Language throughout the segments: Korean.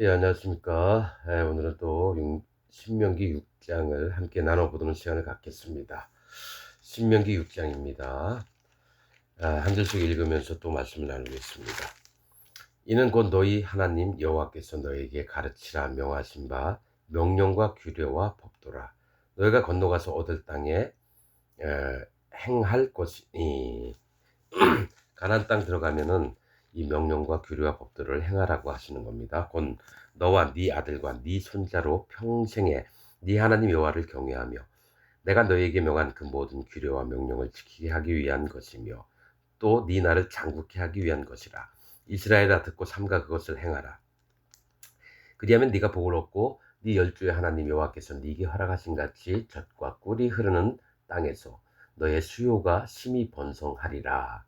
예, 안녕하십니까. 오늘은 또 신명기 6장을 함께 나눠보는 시간을 갖겠습니다. 신명기 6장입니다. 한 절씩 읽으면서 또 말씀을 나누겠습니다. 이는 곧 너희 하나님 여호와께서 너에게 가르치라 명하신 바 명령과 규례와 법도라. 너희가 건너가서 얻을 땅에 행할 것이니 가나안 땅 들어가면은 이 명령과 규례와 법들을 행하라고 하시는 겁니다. 곧 너와 네 아들과 네 손자로 평생에 네 하나님 여호와를 경외하며 내가 너희에게 명한 그 모든 규례와 명령을 지키게 하기 위한 것이며 또 네 나를 장국케 하기 위한 것이라. 이스라엘아 듣고 삼가 그것을 행하라. 그리하면 네가 복을 얻고 네 열조의 하나님 여호와께서 네게 허락하신 같이 젖과 꿀이 흐르는 땅에서 너의 수요가 심히 번성하리라.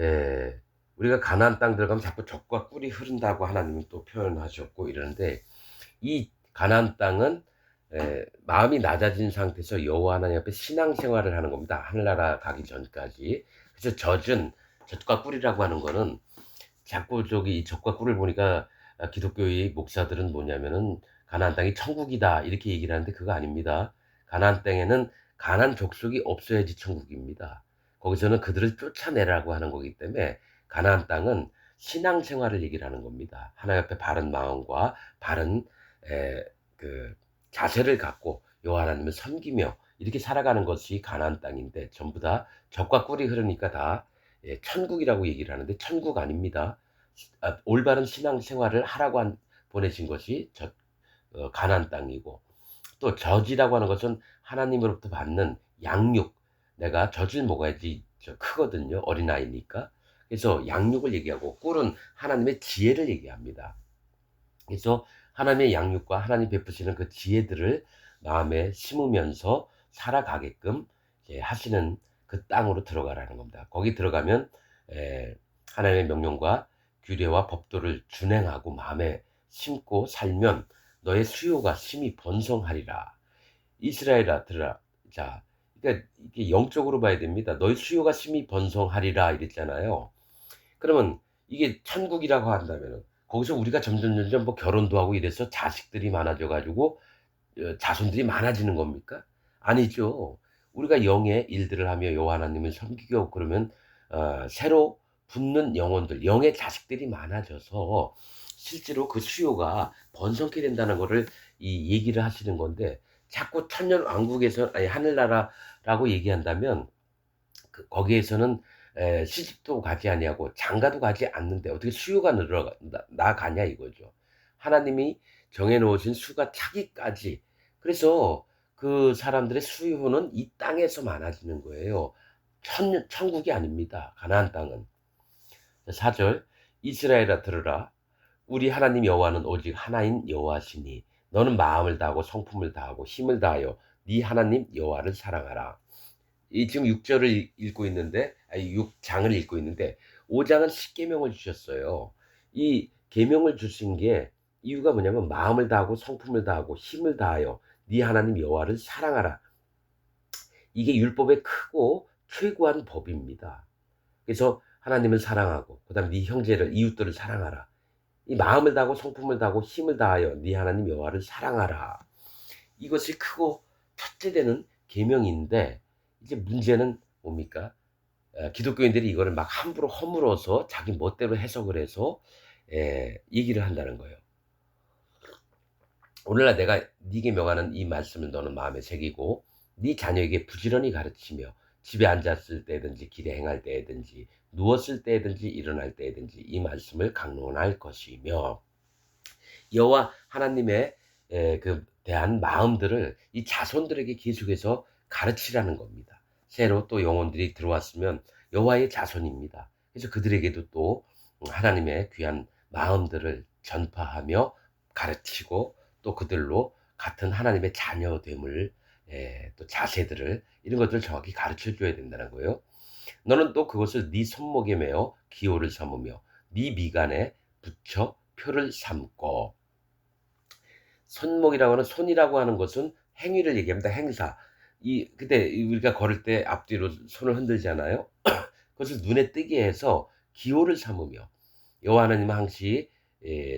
예, 우리가 가나안 땅 들어가면 자꾸 젖과 꿀이 흐른다고 하나님이 또 표현하셨고 이러는데, 이 가나안 땅은 마음이 낮아진 상태에서 여호와 하나님 앞에 신앙생활을 하는 겁니다. 하늘나라 가기 전까지. 그래서 젖과 꿀이라고 하는 거는 자꾸 저기 이 젖과 꿀을 보니까 기독교의 목사들은 뭐냐면은 가나안 땅이 천국이다 이렇게 얘기를 하는데 그거 아닙니다. 가나안 땅에는 가나안 족속이 없어야지 천국입니다. 거기서는 그들을 쫓아내라고 하는 거기 때문에 가나안 땅은 신앙생활을 얘기를 하는 겁니다. 하나님 앞에 바른 마음과 바른 에, 그 자세를 갖고 여호와 하나님을 섬기며 이렇게 살아가는 것이 가나안 땅인데, 전부 다 젖과 꿀이 흐르니까 다 천국이라고 얘기를 하는데 천국 아닙니다. 올바른 신앙생활을 하라고 보내신 것이 가나안 땅이고, 또 젖이라고 하는 것은 하나님으로부터 받는 양육. 내가 젖을 먹어야지 크거든요. 어린아이니까. 그래서 양육을 얘기하고, 꿀은 하나님의 지혜를 얘기합니다. 그래서 하나님의 양육과 하나님 베푸시는 그 지혜들을 마음에 심으면서 살아가게끔 하시는 그 땅으로 들어가라는 겁니다. 거기 들어가면 하나님의 명령과 규례와 법도를 준행하고 마음에 심고 살면 너의 수요가 심히 번성하리라. 이스라엘아 들으라. 자, 그러니까 이게 영적으로 봐야 됩니다. 너의 수요가 심히 번성하리라 이랬잖아요. 그러면 이게 천국이라고 한다면은 거기서 우리가 점점 뭐 결혼도 하고 이래서 자식들이 많아져 가지고 자손들이 많아지는 겁니까? 아니죠. 우리가 영의 일들을 하며 여호와 하나님을 섬기고 그러면 새로 붙는 영혼들, 영의 자식들이 많아져서 실제로 그 수요가 번성케 된다는 거를 이 얘기를 하시는 건데, 자꾸 천년 왕국에서 아니 하늘나라라고 얘기한다면 거기에서는 시집도 가지 아니하고 장가도 가지 않는데 어떻게 수요가 나가냐 이거죠. 하나님이 정해 놓으신 수가 차기까지. 그래서 그 사람들의 수요는 이 땅에서 많아지는 거예요. 천국이 아닙니다. 가나안 땅은. 4절, 이스라엘아 들으라. 우리 하나님 여호와는 오직 하나인 여호와시니 너는 마음을 다하고 성품을 다하고 힘을 다하여 네 하나님 여호와를 사랑하라. 이 지금 6절을 읽고 있는데, 아니 6장을 읽고 있는데 5장은 십계명을 주셨어요. 이 계명을 주신 게 이유가 뭐냐면 마음을 다하고 성품을 다하고 힘을 다하여 네 하나님 여호와를 사랑하라. 이게 율법의 크고 최고한 법입니다. 그래서 하나님을 사랑하고 그다음 네 형제를 이웃들을 사랑하라. 이 마음을 다하고 성품을 다하고 힘을 다하여 네 하나님 여호와를 사랑하라. 이것이 크고 첫째 되는 계명인데, 이제 문제는 뭡니까? 기독교인들이 이거를 막 함부로 허물어서 자기 멋대로 해석을 해서 얘기를 한다는 거예요. 오늘날 내가 네게 명하는 이 말씀을 너는 마음에 새기고 네 자녀에게 부지런히 가르치며 집에 앉았을 때든지 길에 행할 때든지 누웠을 때든지 일어날 때든지 이 말씀을 강론할 것이며, 여호와 하나님의 대한 마음들을 이 자손들에게 계속해서 가르치라는 겁니다. 새로 또 영혼들이 들어왔으면 여호와의 자손입니다. 그래서 그들에게도 또 하나님의 귀한 마음들을 전파하며 가르치고 또 그들로 같은 하나님의 자녀됨을 또 자세들을 이런 것들을 정확히 가르쳐 줘야 된다는 거예요. 너는 또 그것을 네 손목에 매어 기호를 삼으며 네 미간에 붙여 표를 삼고. 손목이라고 하는, 손이라고 하는 것은 행위를 얘기합니다. 행사. 그때 우리가 걸을 때 앞뒤로 손을 흔들잖아요. 그것을 눈에 띄게 해서 기호를 삼으며 여호와 하나님은 항시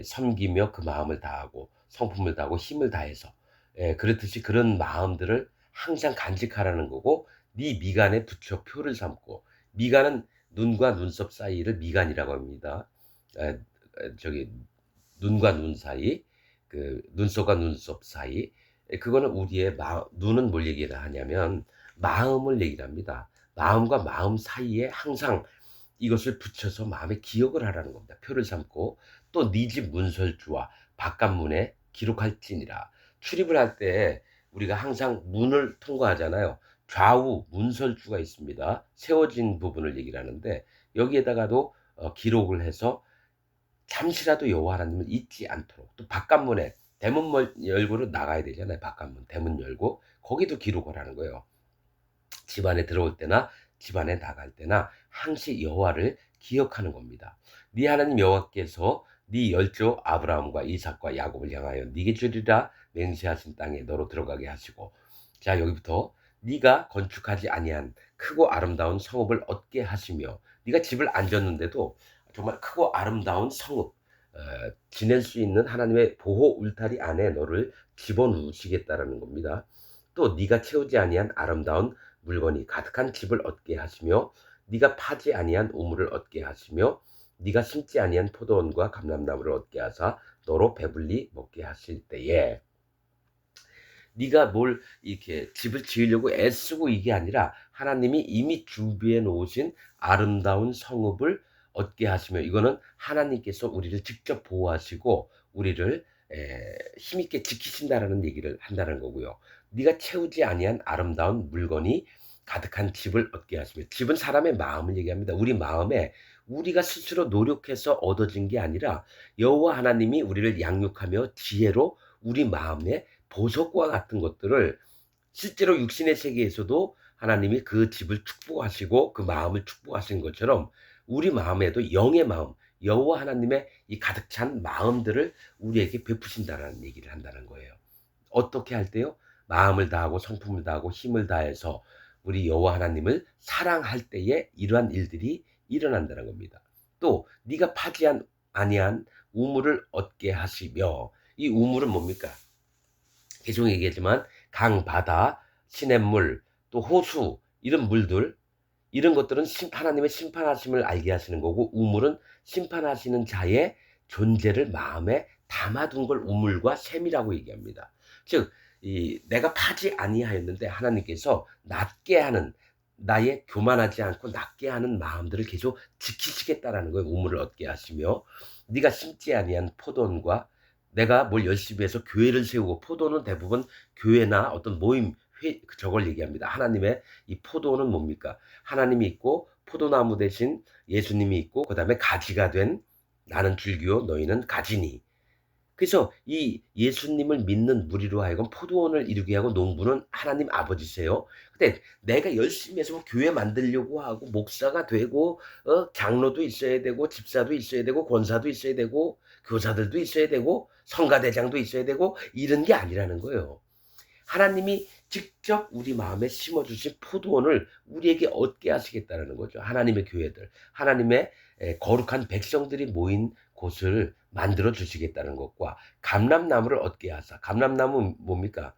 섬기며 그 마음을 다하고 성품을 다하고 힘을 다해서 그렇듯이 그런 마음들을 항상 간직하라는 거고 네 미간에 붙여 표를 삼고 미간은 눈과 눈썹 사이를 미간이라고 합니다. 에, 저기 눈과 눈 사이, 그 눈썹과 눈썹 사이. 그거는 우리의 눈은 뭘 얘기를 하냐면 마음을 얘기를 합니다. 마음과 마음 사이에 항상 이것을 붙여서 마음에 기억을 하라는 겁니다. 표를 삼고 또 네 집 문설주와 바깥문에 기록할지니라. 출입을 할 때 우리가 항상 문을 통과하잖아요. 좌우 문설주가 있습니다. 세워진 부분을 얘기를 하는데 여기에다가도 기록을 해서 잠시라도 여호와 하나님을 잊지 않도록 또 바깥문에 대문 열고를 나가야 되잖아요. 바깥문 대문 열고 거기도 기록을 하는 거예요. 집 안에 들어올 때나 집 안에 나갈 때나 항시 여호와를 기억하는 겁니다. 네 하나님 여호와께서 네 열조 아브라함과 이삭과 야곱을 향하여 네게 주리라 맹세하신 땅에 너로 들어가게 하시고 자 여기부터 네가 건축하지 아니한 크고 아름다운 성읍을 얻게 하시며 네가 집을 안 졌는데도 정말 크고 아름다운 성읍 지낼 수 있는 하나님의 보호 울타리 안에 너를 집어넣으시겠다라는 겁니다. 또 네가 채우지 아니한 아름다운 물건이 가득한 집을 얻게 하시며 네가 파지 아니한 우물을 얻게 하시며 네가 심지 아니한 포도원과 감람나무를 얻게 하사 너로 배불리 먹게 하실 때에 네가 뭘 이렇게 집을 지으려고 애쓰고 이게 아니라 하나님이 이미 준비해 놓으신 아름다운 성읍을 얻게 하시며 이거는 하나님께서 우리를 직접 보호하시고 우리를 힘있게 지키신다라는 얘기를 한다는 거고요. 네가 채우지 아니한 아름다운 물건이 가득한 집을 얻게 하시며 집은 사람의 마음을 얘기합니다. 우리 마음에 우리가 스스로 노력해서 얻어진 게 아니라 여호와 하나님이 우리를 양육하며 지혜로 우리 마음에 보석과 같은 것들을 실제로 육신의 세계에서도 하나님이 그 집을 축복하시고 그 마음을 축복하신 것처럼 우리 마음에도 영의 마음, 여호와 하나님의 이 가득 찬 마음들을 우리에게 베푸신다라는 얘기를 한다는 거예요. 어떻게 할 때요? 마음을 다하고 성품을 다하고 힘을 다해서 우리 여호와 하나님을 사랑할 때에 이러한 일들이 일어난다는 겁니다. 또 네가 파지 아니한 우물을 얻게 하시며 이 우물은 뭡니까? 계속 얘기하지만 강, 바다, 시냇물, 또 호수 이런 물들 이런 것들은 하나님의 심판하심을 알게 하시는 거고 우물은 심판하시는 자의 존재를 마음에 담아둔 걸 우물과 샘이라고 얘기합니다. 즉, 내가 파지 아니하였는데 하나님께서 낫게 하는 나의 교만하지 않고 낫게 하는 마음들을 계속 지키시겠다라는 거예요. 우물을 얻게 하시며 네가 심지 아니한 포도원과 내가 뭘 열심히 해서 교회를 세우고 포도는 대부분 교회나 어떤 모임 저걸 얘기합니다. 하나님의 이 포도는 뭡니까? 하나님이 있고 포도나무 대신 예수님이 있고 그다음에 가지가 된 나는 줄기요 너희는 가지니. 그래서 이 예수님을 믿는 무리로 하여금 포도원을 이루게 하고 농부는 하나님 아버지세요. 근데 내가 열심히 해서 뭐 교회 만들려고 하고 목사가 되고 장로도 있어야 되고 집사도 있어야 되고 권사도 있어야 되고 교사들도 있어야 되고 성가대장도 있어야 되고 이런 게 아니라는 거예요. 하나님이 직접 우리 마음에 심어주신 포도원을 우리에게 얻게 하시겠다는 거죠. 하나님의 교회들, 하나님의 거룩한 백성들이 모인 곳을 만들어 주시겠다는 것과 감람나무를 얻게 하사. 감람나무 뭡니까?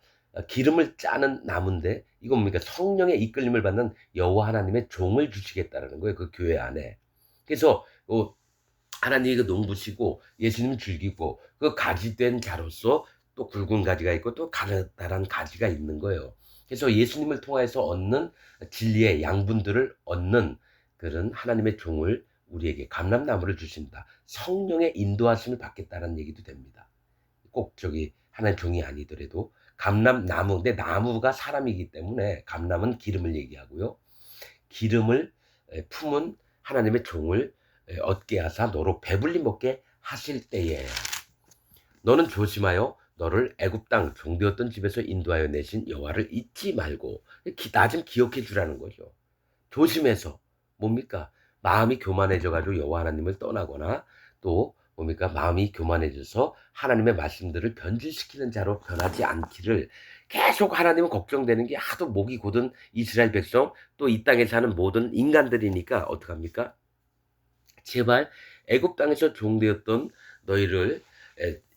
기름을 짜는 나무인데 이건 뭡니까? 성령의 이끌림을 받는 여호와 하나님의 종을 주시겠다는 거예요. 그 교회 안에. 그래서 하나님이 그 농부시고 예수님 줄기고 그 가지된 자로서 또 굵은 가지가 있고 또 가느다란 가지가 있는 거예요. 그래서 예수님을 통해서 얻는 진리의 양분들을 얻는 그런 하나님의 종을 우리에게 감람나무를 주신다. 성령의 인도하심을 받겠다는 얘기도 됩니다. 꼭 하나의 종이 아니더라도 감람나무, 근데 나무가 사람이기 때문에 감람은 기름을 얘기하고요. 기름을 품은 하나님의 종을 얻게 하사 너로 배불리 먹게 하실 때에 너는 조심하여 너를 애굽 땅 종되었던 집에서 인도하여 내신 여호와를 잊지 말고 나 좀 기억해 주라는 거죠. 조심해서 뭡니까? 마음이 교만해져 가지고 여호와 하나님을 떠나거나 또 뭡니까? 마음이 교만해져서 하나님의 말씀들을 변질시키는 자로 변하지 않기를 계속 하나님은 걱정되는 게 하도 목이 곧은 이스라엘 백성 또 이 땅에 사는 모든 인간들이니까 어떡합니까? 제발 애굽 땅에서 종되었던 너희를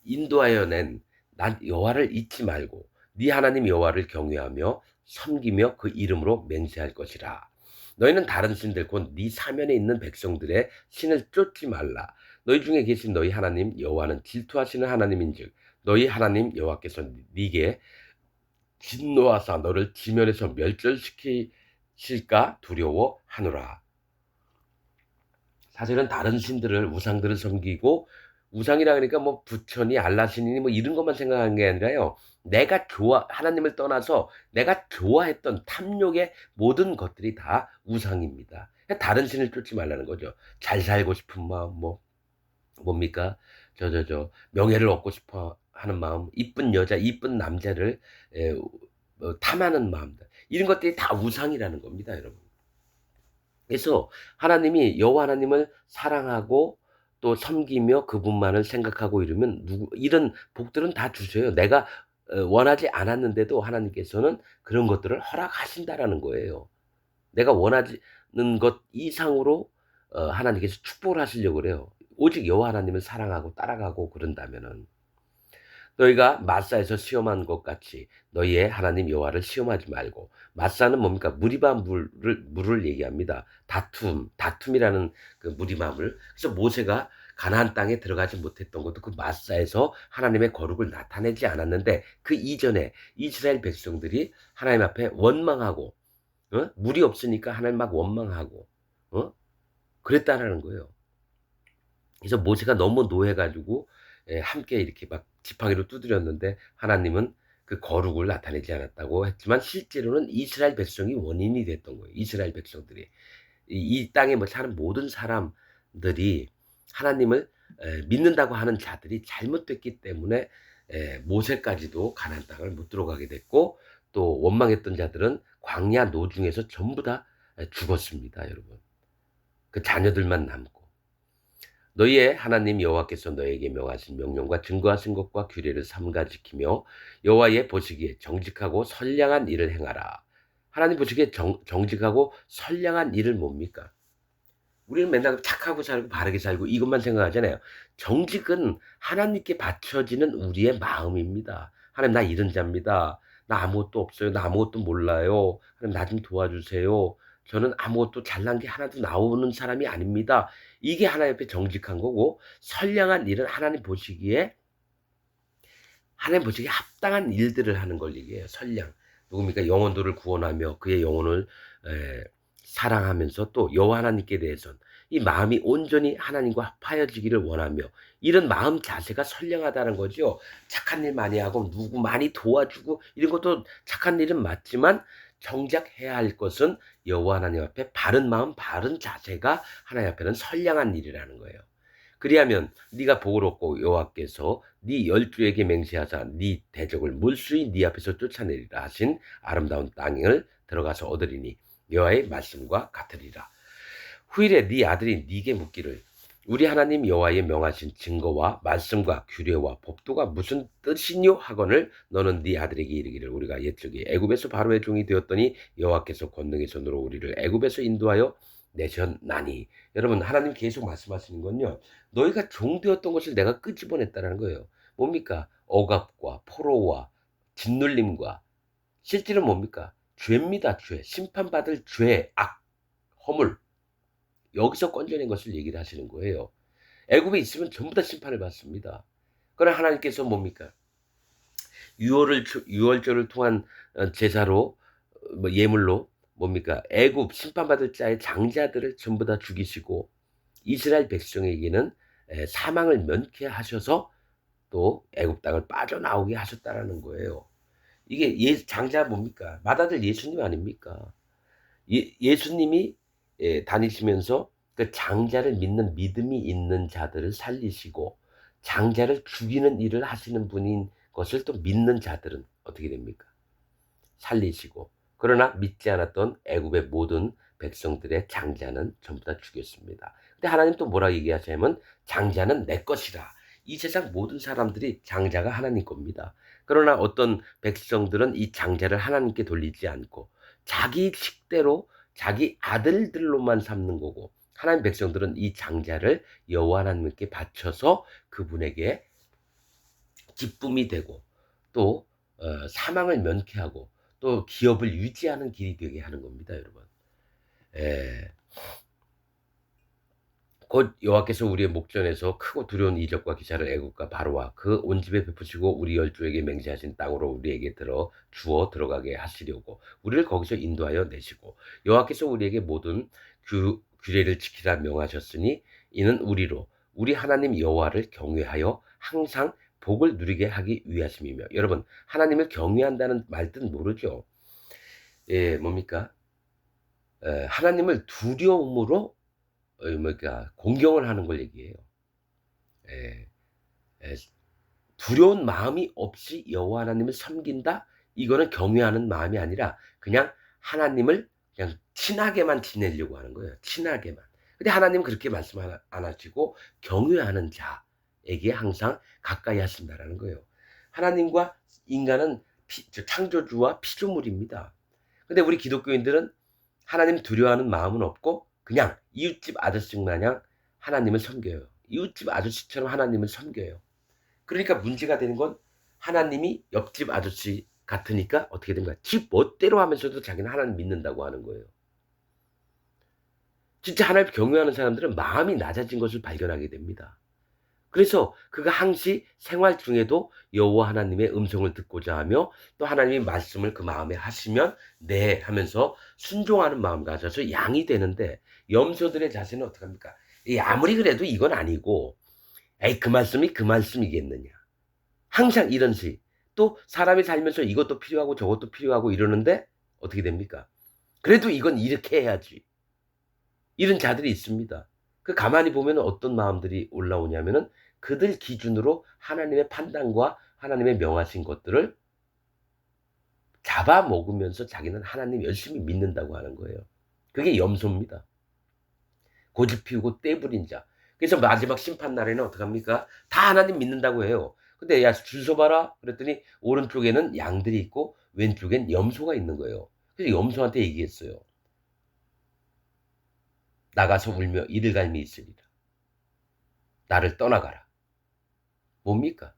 인도하여 낸 난 여호와를 잊지 말고 네 하나님 여호와를 경외하며 섬기며 그 이름으로 맹세할 것이라. 너희는 다른 신들 곧 네 사면에 있는 백성들의 신을 쫓지 말라. 너희 중에 계신 너희 하나님 여호와는 질투하시는 하나님인즉 너희 하나님 여호와께서 네게 진노하사 너를 지면에서 멸절시키실까 두려워하노라. 사실은 다른 신들을 우상들을 섬기고 우상이라 그러니까 뭐 부처니 알라신이니 뭐 이런 것만 생각하는 게 아니라요. 내가 하나님을 떠나서 내가 좋아했던 탐욕의 모든 것들이 다 우상입니다. 다른 신을 쫓지 말라는 거죠. 잘 살고 싶은 마음, 뭐 뭡니까? 명예를 얻고 싶어 하는 마음, 이쁜 여자, 이쁜 남자를 탐하는 마음들. 이런 것들이 다 우상이라는 겁니다, 여러분. 그래서 하나님이 여호와 하나님을 사랑하고 또 섬기며 그분만을 생각하고 이러면 이런 복들은 다 주셔요. 내가 원하지 않았는데도 하나님께서는 그런 것들을 허락하신다라는 거예요. 내가 원하는 것 이상으로 하나님께서 축복을 하시려고 그래요. 오직 여호와 하나님을 사랑하고 따라가고 그런다면은 너희가 마사에서 시험한 것 같이 너희의 하나님 여호와를 시험하지 말고. 마사는 뭡니까? 무리바 물을 얘기합니다. 다툼이라는 그 무리바물. 그래서 모세가 가나안 땅에 들어가지 못했던 것도 그 마사에서 하나님의 거룩을 나타내지 않았는데 그 이전에 이스라엘 백성들이 하나님 앞에 원망하고 물이 없으니까 하나님 막 원망하고 그랬다라는 거예요. 그래서 모세가 너무 노해가지고 함께 이렇게 막 지팡이로 두드렸는데 하나님은 그 거룩을 나타내지 않았다고 했지만 실제로는 이스라엘 백성이 원인이 됐던 거예요. 이스라엘 백성들이 이 땅에 뭐 사는 모든 사람들이 하나님을 믿는다고 하는 자들이 잘못됐기 때문에 모세까지도 가나안 땅을 못 들어가게 됐고 또 원망했던 자들은 광야 노중에서 전부 다 죽었습니다, 여러분. 그 자녀들만 남고. 너희의 하나님 여호와께서 너에게 명하신 명령과 증거하신 것과 규례를 삼가 지키며 여호와의 보시기에 정직하고 선량한 일을 행하라. 하나님 보시기에 정직하고 선량한 일을 뭡니까? 우리는 맨날 착하고 살고 바르게 살고 이것만 생각하잖아요. 정직은 하나님께 바쳐지는 우리의 마음입니다. 하나님 나 이런 자입니다. 나 아무것도 없어요. 나 아무것도 몰라요. 하나님 나 좀 도와주세요. 저는 아무것도 잘난 게 하나도 나오는 사람이 아닙니다. 이게 하나님 앞에 정직한 거고 선량한 일은 하나님 보시기에 합당한 일들을 하는 걸 얘기해요. 선량. 누굽니까? 영혼들을 구원하며 그의 영혼을 사랑하면서 또 여호와 하나님께 대해서는 이 마음이 온전히 하나님과 합하여지기를 원하며 이런 마음 자세가 선량하다는 거죠. 착한 일 많이 하고 누구 많이 도와주고 이런 것도 착한 일은 맞지만 정작 해야 할 것은 여호와 하나님 앞에 바른 마음, 바른 자세가 하나님 앞에는 선량한 일이라는 거예요. 그리하면 네가 복을 얻고 여호와께서 네 열조에게 맹세하사 네 대적을 물수히 네 앞에서 쫓아내리라 하신 아름다운 땅을 들어가서 얻으리니 여호와의 말씀과 같으리라. 후일에 네 아들이 네게 묻기를 우리 하나님 여호와의 명하신 증거와 말씀과 규례와 법도가 무슨 뜻이뇨 하거늘 너는 네 아들에게 이르기를 우리가 옛적에 애굽에서 바로의 종이 되었더니 여호와께서 권능의 손으로 우리를 애굽에서 인도하여 내셨나니. 여러분 하나님 계속 말씀하시는 건요. 너희가 종되었던 것을 내가 끄집어냈다는 거예요. 뭡니까? 억압과 포로와 짓눌림과 실제로 뭡니까? 죄입니다. 죄. 심판받을 죄, 악, 허물. 여기서 건져낸 것을 얘기를 하시는 거예요. 애굽에 있으면 전부 다 심판을 받습니다. 그러나 하나님께서 뭡니까? 유월절을 통한 제사로 뭐 예물로 뭡니까? 애굽 심판받을 자의 장자들을 전부 다 죽이시고 이스라엘 백성에게는 사망을 면케하셔서 또 애굽 땅을 빠져나오게 하셨다라는 거예요. 이게 장자 뭡니까? 맏아들 예수님 아닙니까? 예수님이 다니시면서 그 장자를 믿는 믿음이 있는 자들을 살리시고 장자를 죽이는 일을 하시는 분인 것을 또 믿는 자들은 어떻게 됩니까? 살리시고 그러나 믿지 않았던 애굽의 모든 백성들의 장자는 전부 다 죽였습니다. 근데 하나님 또 뭐라 얘기하시냐면 장자는 내 것이라. 이 세상 모든 사람들이 장자가 하나님 겁니다. 그러나 어떤 백성들은 이 장자를 하나님께 돌리지 않고 자기 식대로 자기 아들들로만 삼는 거고 하나님 백성들은 이 장자를 여호와 하나님께 바쳐서 그분에게 기쁨이 되고 또 사망을 면케하고 또 기업을 유지하는 길이 되게 하는 겁니다, 여러분. 예. 곧 여호와께서 우리의 목전에서 크고 두려운 이적과 기사를 애국과 바로와 그 온 집에 베푸시고 우리 열조에게 맹세하신 땅으로 우리에게 주어 들어가게 하시려고 우리를 거기서 인도하여 내시고 여호와께서 우리에게 모든 규례를 지키라 명하셨으니 이는 우리 하나님 여호와를 경외하여 항상 복을 누리게 하기 위하심이며. 여러분, 하나님을 경외한다는 말뜻 모르죠? 예, 뭡니까? 하나님을 두려움으로 공경을 하는 걸 얘기해요. 예, 예, 두려운 마음이 없이 여호와 하나님을 섬긴다? 이거는 경외하는 마음이 아니라 그냥 하나님을 그냥 친하게만 지내려고 하는 거예요. 친하게만. 근데 하나님은 그렇게 말씀 안 하시고 경외하는 자에게 항상 가까이 하신다라는 거예요. 하나님과 인간은 창조주와 피조물입니다. 근데 우리 기독교인들은 하나님 두려워하는 마음은 없고 그냥 이웃집 아저씨 마냥 하나님을 섬겨요. 이웃집 아저씨처럼 하나님을 섬겨요. 그러니까 문제가 되는 건 하나님이 옆집 아저씨 같으니까 어떻게 된 거야? 집 멋대로 하면서도 자기는 하나님 믿는다고 하는 거예요. 진짜 하나님을 경외하는 사람들은 마음이 낮아진 것을 발견하게 됩니다. 그래서 그가 항시 생활 중에도 여호와 하나님의 음성을 듣고자 하며 또 하나님의 말씀을 그 마음에 하시면 네 하면서 순종하는 마음 가져서 양이 되는데 염소들의 자세는 어떡합니까? 아무리 그래도 이건 아니고 에이 그 말씀이 그 말씀이겠느냐. 항상 이런 식. 또 사람이 살면서 이것도 필요하고 저것도 필요하고 이러는데 어떻게 됩니까? 그래도 이건 이렇게 해야지. 이런 자들이 있습니다. 그 가만히 보면 어떤 마음들이 올라오냐면은 그들 기준으로 하나님의 판단과 하나님의 명하신 것들을 잡아먹으면서 자기는 하나님 열심히 믿는다고 하는 거예요. 그게 염소입니다. 고집 피우고 떼부린 자. 그래서 마지막 심판 날에는 어떡합니까? 다 하나님 믿는다고 해요. 근데 야, 줄 서봐라. 그랬더니 오른쪽에는 양들이 있고 왼쪽엔 염소가 있는 거예요. 그래서 염소한테 얘기했어요. 나가서 울며 이를갈미 있으리라. 나를 떠나가라. 뭡니까?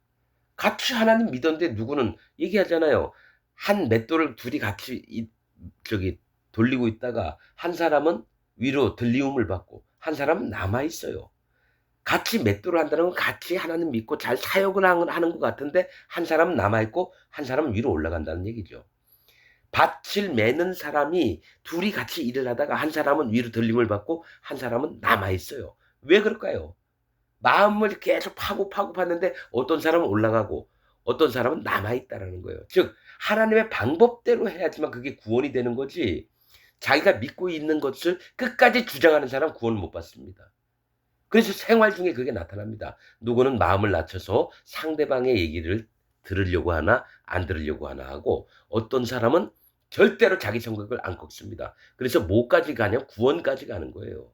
같이 하나님 믿었는데 누구는 얘기하잖아요. 한 맷돌을 둘이 같이 돌리고 있다가 한 사람은 위로 들리움을 받고 한 사람은 남아 있어요. 같이 맷돌을 한다는 건 같이 하나님 믿고 잘 사역을 하는 것 같은데 한 사람은 남아 있고 한 사람은 위로 올라간다는 얘기죠. 밭을 매는 사람이 둘이 같이 일을 하다가 한 사람은 위로 들림을 받고 한 사람은 남아 있어요. 왜 그럴까요? 마음을 계속 파고 봤는데 어떤 사람은 올라가고 어떤 사람은 남아 있다라는 거예요. 즉 하나님의 방법대로 해야지만 그게 구원이 되는 거지. 자기가 믿고 있는 것을 끝까지 주장하는 사람 구원을 못 받습니다. 그래서 생활 중에 그게 나타납니다. 누구는 마음을 낮춰서 상대방의 얘기를 들으려고 하나 안 들으려고 하나 하고 어떤 사람은 절대로 자기 성격을 안 꺾습니다. 그래서 뭐까지 가냐? 구원까지 가는 거예요.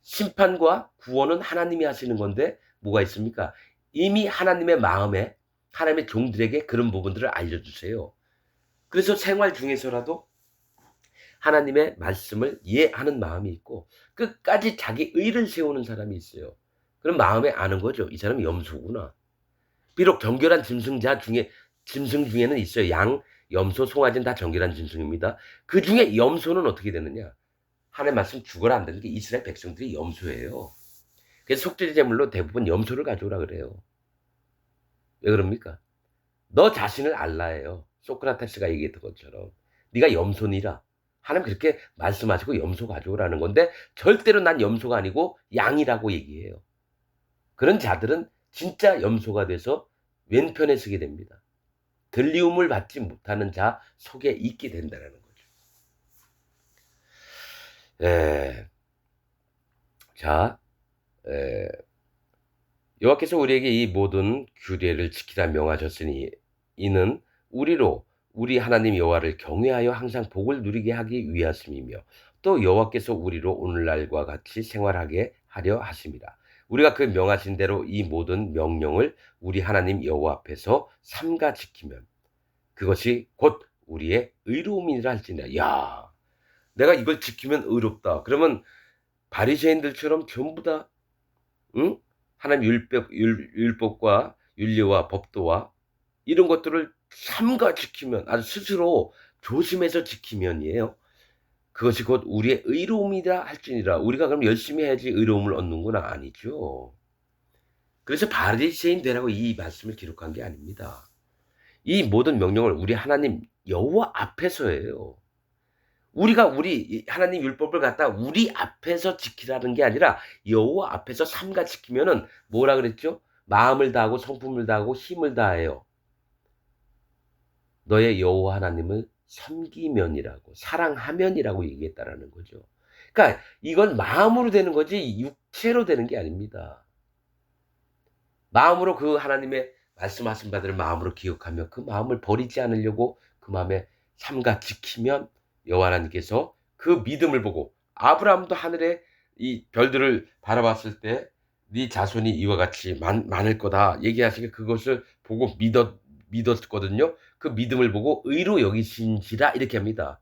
심판과 구원은 하나님이 하시는 건데 뭐가 있습니까? 이미 하나님의 마음에 하나님의 종들에게 그런 부분들을 알려주세요. 그래서 생활 중에서라도 하나님의 말씀을 이해하는 마음이 있고 끝까지 자기 의를 세우는 사람이 있어요. 그럼 마음에 아는 거죠. 이 사람이 염소구나. 비록 정결한 짐승 중에는 있어요. 양, 염소, 송아지는 다 정결한 짐승입니다. 그 중에 염소는 어떻게 되느냐? 하나님 말씀 죽어라 안 되는 게 이스라엘 백성들이 염소예요. 그래서 속죄 제물로 대부분 염소를 가져오라 그래요. 왜 그럽니까? 너 자신을 알라예요. 소크라테스가 얘기했던 것처럼. 네가 염소니라. 하나님 그렇게 말씀하시고 염소 가져오라는 건데 절대로 난 염소가 아니고 양이라고 얘기해요. 그런 자들은 진짜 염소가 돼서 왼편에 서게 됩니다. 들리움을 받지 못하는 자 속에 있게 된다는 거죠. 자, 여호와께서 우리에게 이 모든 규례를 지키라 명하셨으니 이는 우리 하나님 여호와를 경외하여 항상 복을 누리게 하기 위하심이며 또 여호와께서 우리로 오늘날과 같이 생활하게 하려 하심이라. 우리가 그 명하신 대로 이 모든 명령을 우리 하나님 여호와 앞에서 삼가 지키면 그것이 곧 우리의 의로움이라 할지니라. 야, 내가 이걸 지키면 의롭다. 그러면 바리새인들처럼 전부 다 응? 하나님 율법과 윤리와 법도와 이런 것들을 삼가 지키면 아주 스스로 조심해서 지키면이에요. 그것이 곧 우리의 의로움이라 할지니라. 우리가 그럼 열심히 해야지 의로움을 얻는구나 아니죠. 그래서 바리새인 되라고 이 말씀을 기록한 게 아닙니다. 이 모든 명령을 우리 하나님 여호와 앞에서 해요. 우리가 우리 하나님 율법을 갖다 우리 앞에서 지키라는 게 아니라 여호와 앞에서 삼가 지키면은 뭐라 그랬죠? 마음을 다하고 성품을 다하고 힘을 다해요. 너의 여호와 하나님을 섬기면이라고 사랑하면이라고 얘기했다라는 거죠. 그러니까 이건 마음으로 되는 거지 육체로 되는 게 아닙니다. 마음으로 그 하나님의 말씀하신 바들을 마음으로 기억하며 그 마음을 버리지 않으려고 그 마음에 삼가 지키면 여호와 하나님께서 그 믿음을 보고 아브라함도 하늘에 이 별들을 바라봤을 때 네 자손이 이와 같이 많을 거다 얘기하시게 그것을 보고 믿었거든요. 그 믿음을 보고 의로 여기신지라 이렇게 합니다.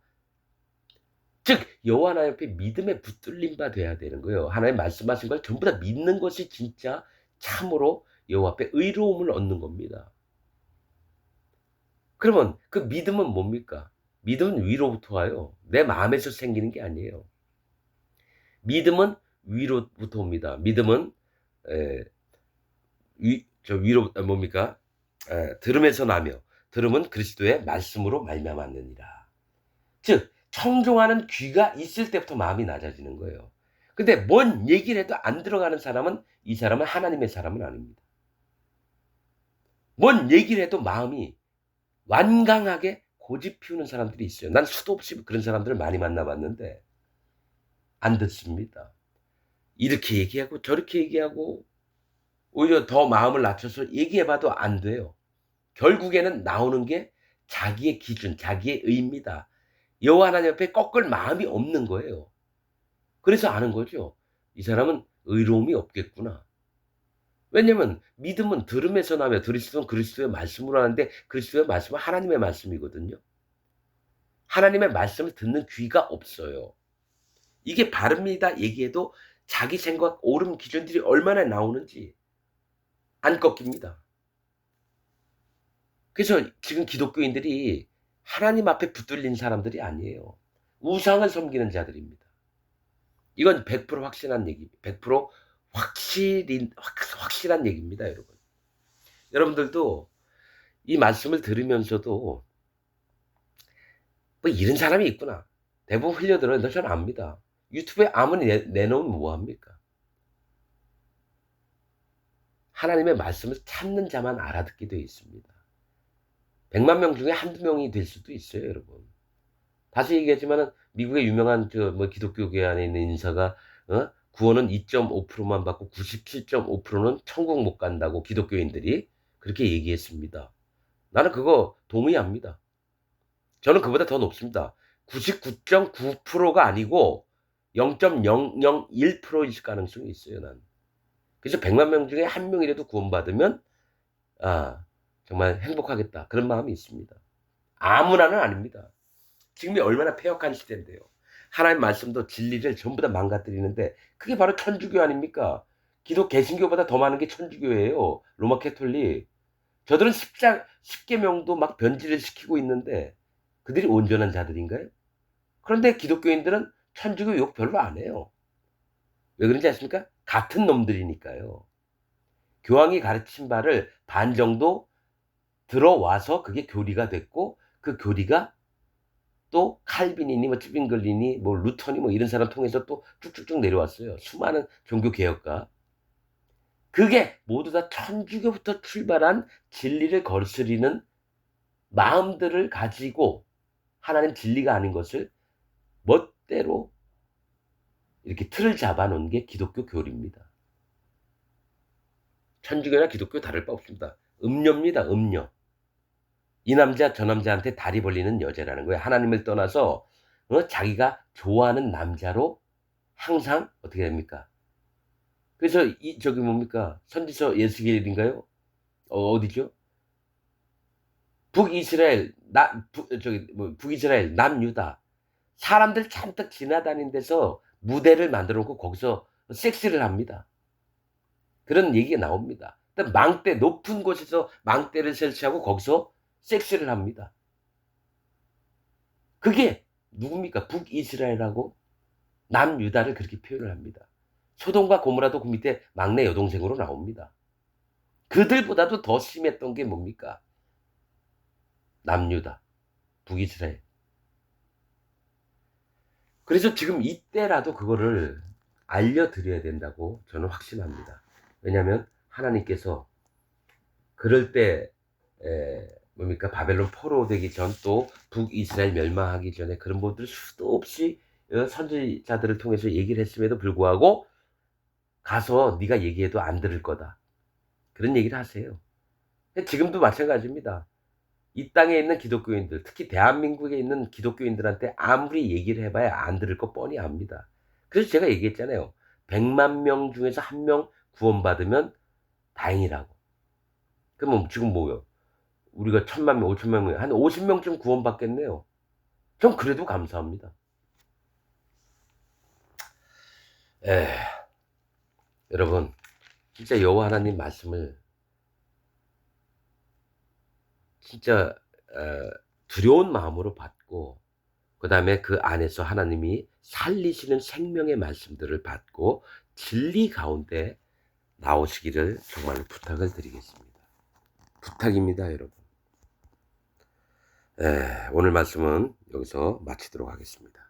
즉 여호와 하나님 앞에 믿음에 붙들린 바 돼야 되는 거예요. 하나님 말씀하신 걸 전부 다 믿는 것이 진짜 참으로 여호와 앞에 의로움을 얻는 겁니다. 그러면 그 믿음은 뭡니까? 믿음은 위로부터 와요. 내 마음에서 생기는 게 아니에요. 믿음은 위로부터 옵니다. 믿음은 에, 위로 뭡니까? 들음에서 나며 들음은 그리스도의 말씀으로 말미암았느니라. 즉 청종하는 귀가 있을 때부터 마음이 낮아지는 거예요. 근데 뭔 얘기를 해도 안 들어가는 사람은 이 사람은 하나님의 사람은 아닙니다. 뭔 얘기를 해도 마음이 완강하게 고집 피우는 사람들이 있어요. 난 수도 없이 그런 사람들을 많이 만나봤는데 안 듣습니다. 이렇게 얘기하고 저렇게 얘기하고 오히려 더 마음을 낮춰서 얘기해봐도 안 돼요. 결국에는 나오는 게 자기의 기준, 자기의 의입니다. 여호와 하나님 앞에 꺾을 마음이 없는 거예요. 그래서 아는 거죠. 이 사람은 의로움이 없겠구나. 왜냐면 믿음은 들음에서 나며 그리스도는 그리스도의 말씀으로 하는데 그리스도의 말씀은 하나님의 말씀이거든요. 하나님의 말씀을 듣는 귀가 없어요. 이게 바릅니다 얘기해도 자기 생각 옳은 기준들이 얼마나 나오는지 안 꺾입니다. 그래서 지금 기독교인들이 하나님 앞에 붙들린 사람들이 아니에요. 우상을 섬기는 자들입니다. 이건 100% 확신한 얘기, 100% 확실한 얘기입니다, 여러분. 여러분들도 이 말씀을 들으면서도 뭐 이런 사람이 있구나. 대부분 흘려들어요. 저는 압니다. 유튜브에 아무리 내놓으면 뭐합니까? 하나님의 말씀을 찾는 자만 알아듣게 되어 있습니다. 100만 명 중에 한두 명이 될 수도 있어요, 여러분. 다시 얘기하지만은 미국의 유명한 기독교계 안에 있는 인사가 구원은 2.5%만 받고 97.5%는 천국 못 간다고 기독교인들이 그렇게 얘기했습니다. 나는 그거 동의합니다. 저는 그보다 더 높습니다. 99.9%가 아니고 0.001%일 가능성이 있어요, 난. 그래서 100만 명 중에 한 명이라도 구원받으면 정말 행복하겠다. 그런 마음이 있습니다. 아무나는 아닙니다. 지금이 얼마나 폐역한 시대인데요. 하나님 말씀도 진리를 전부 다 망가뜨리는데 그게 바로 천주교 아닙니까? 개신교보다 더 많은 게 천주교예요. 로마 캐톨릭. 저들은 10계명도 막 변질을 시키고 있는데 그들이 온전한 자들인가요? 그런데 기독교인들은 천주교 욕 별로 안 해요. 왜 그런지 아십니까? 같은 놈들이니까요. 교황이 가르친 바를 반 정도 들어와서 그게 교리가 됐고 그 교리가 또 칼빈이니 뭐 찌빙글리니 뭐 루터니 뭐 이런 사람 통해서 또 쭉쭉쭉 내려왔어요. 수많은 종교 개혁가. 그게 모두 다 천주교부터 출발한 진리를 거스리는 마음들을 가지고 하나님 진리가 아닌 것을 멋대로 이렇게 틀을 잡아놓은 게 기독교 교리입니다. 천주교나 기독교 다를 바 없습니다. 음녀입니다. 음녀. 이 남자 저 남자한테 다리 벌리는 여자라는 거예요. 하나님을 떠나서 자기가 좋아하는 남자로 항상 어떻게 됩니까? 그래서 저기 뭡니까? 선지서 예스겔인가요? 어디죠? 북이스라엘 북이스라엘 남유다 사람들 잔뜩 지나다니는 데서 무대를 만들어 놓고 거기서 섹스를 합니다. 그런 얘기가 나옵니다. 망대 높은 곳에서 망대를 설치하고 거기서 섹스를 합니다. 그게 누굽니까? 북이스라엘하고 남유다를 그렇게 표현을 합니다. 소돔과 고모라도 그 밑에 막내 여동생으로 나옵니다. 그들보다도 더 심했던 게 뭡니까? 남유다, 북이스라엘. 그래서 지금 이때라도 그거를 알려드려야 된다고 저는 확신합니다. 왜냐하면 하나님께서 그럴 때 뭡니까? 바벨론 포로되기 전 또 북이스라엘 멸망하기 전에 그런 분들 수도 없이 선지자들을 통해서 얘기를 했음에도 불구하고 가서 네가 얘기해도 안 들을 거다. 그런 얘기를 하세요. 지금도 마찬가지입니다. 이 땅에 있는 기독교인들, 특히 대한민국에 있는 기독교인들한테 아무리 얘기를 해봐야 안 들을 거 뻔히 압니다. 그래서 제가 얘기했잖아요. 100만 명 중에서 1명 구원받으면 다행이라고. 그럼 지금 뭐요? 우리가 1000만 명, 5천만 명, 한 50명쯤 구원받겠네요. 전 그래도 감사합니다. 여러분, 진짜 여호와 하나님 말씀을 진짜 두려운 마음으로 받고 그 다음에 그 안에서 하나님이 살리시는 생명의 말씀들을 받고 진리 가운데 나오시기를 정말로 부탁을 드리겠습니다. 부탁입니다, 여러분. 오늘 말씀은 여기서 마치도록 하겠습니다.